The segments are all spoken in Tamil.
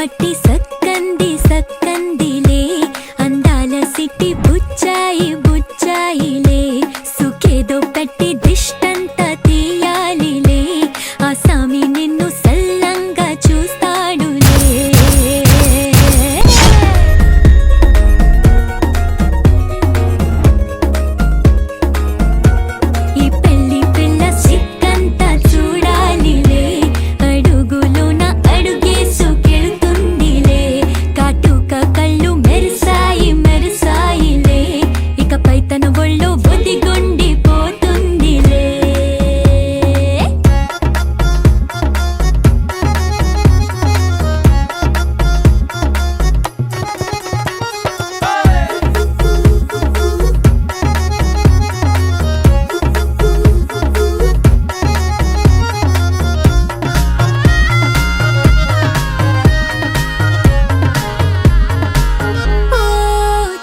పట్టి సక్కంది సక్కందిలే అందాల సిట్టి బుచ్చాయి బుచ్చాయిలే సుఖేదో పెట్టి దిష్టంతా తీయాలిలే ఆ సామి నిన్ను సల్లంగా చూస్తాడులే ఈ పెళ్లి పిల్ల సిక్కంతా చూడాలిలే అడుగులోన అడుగేసుకెళ్తుందిలే కాటుక కళ్ళు మెరిసాయి మెరిసాయిలే ఇకపై తన ఒళ్ళో ఒదిగొండిపోతుందిలే ఓ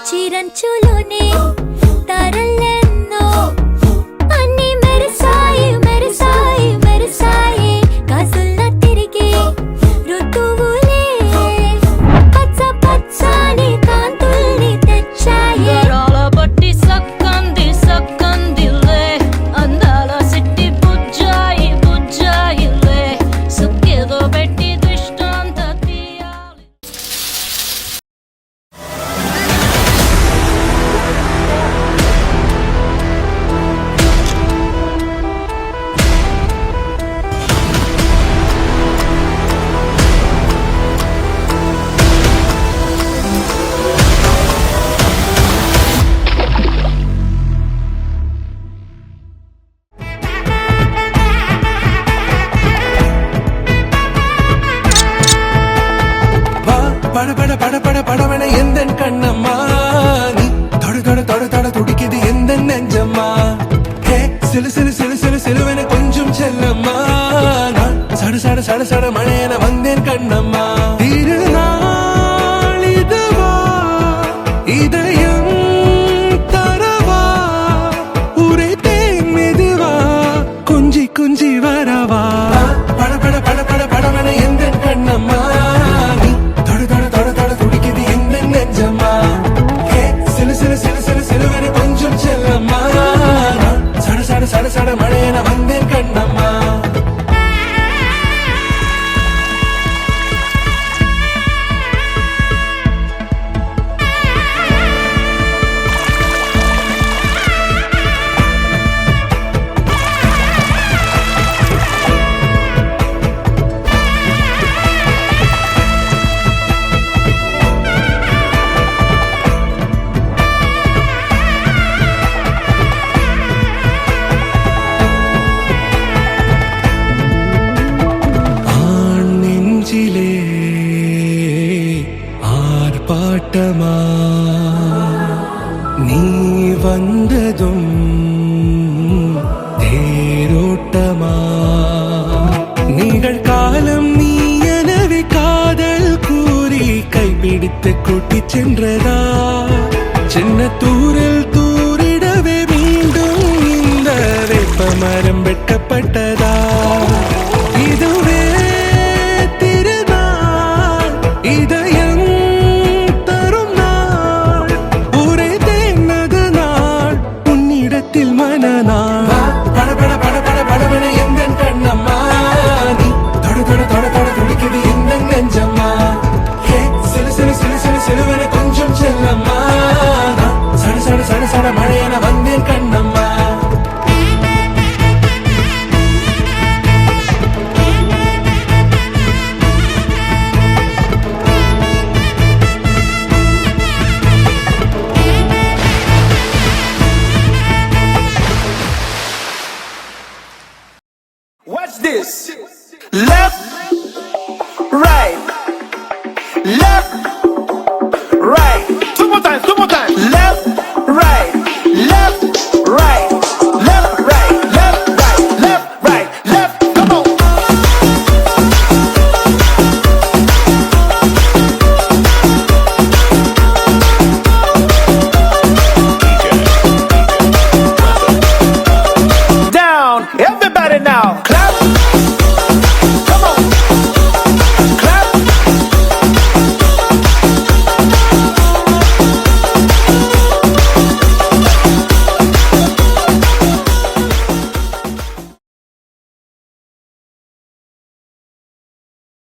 చిరంచులోనే తారలెన్నో అన్ని మెరిసాయి మెరిసాయి మెరిసాయి కాసుల్లా తిరిగి ఋతువులే పచ్చ పచ్చని కాంతుల్ని తెచ్చాయి గరాల బట్టి సక్కంది సక్కందిలే అందాల సిట్టి బుజ్జాయి బుజ్జాయిలే సుక్కేదో పెట్టి దిష్టంత తీయాలి பட பட பட பட படவன எந்தன் கண்ணம்மா நீ தொட தொட தொட தொட துடிக்குது எந்த நெஞ்சம்மா ஹே சிலு சிலு சிலு சிலு சிலுவன கொஞ்சம் செல்லம்மா நான் சட சட சட சட மழையன வந்தேன் கண்ணம்மா திருநாள் இதுவா இதயம் தரவா உரைத்தேன் மெதுவா குஞ்சி குஞ்சி வரவா பட பட பட பட படவன எந்தன் கண்ணம்மா நீ தொட தொட தொட தொட துடிக்குது எந்த நெஞ்சம்மா ஹே சிலு சிலு சிலு சிலு சிலுவன கொஞ்சம் செல்லம்மா நான் சட சட சட சட மழையன வந்தேன் கண்ணம்மா ஆண் நெஞ்சிலே ஆர்ப்பாட்டமா நீ வந்ததும் தேரோட்டமா நிகழ்காலம் நீ எனவே காதல் கூறி கைப்பிடித்து கூட்டிச் சென்றதா சின்ன தூரில் தூரிடவே மீண்டும் இந்த வேப்பமரம் வெட்கப்பட்டதா இதுவே திருநாள் இதயம் தரும் நாள் உரைத்தேனது நாள் உன்னிடத்தில் மனநாள் பட பட பட பட படவன எந்தன் கண்ணம்மா நீ தொட தொட தொட தொட துடிக்குது எந்த நெஞ்சம்மா ஹே சிலு சிலு சிலு சிலு சிலுவன கொஞ்சம் செல்லம்மா நான் சட சட சட சட மழையன வந்தேன் Kannamma Watch this. Left, right, left, right. Two more times, two more times. Left, right, left, right, left, right, left, right, left, right, left. Come on. Down, everybody now. Clap.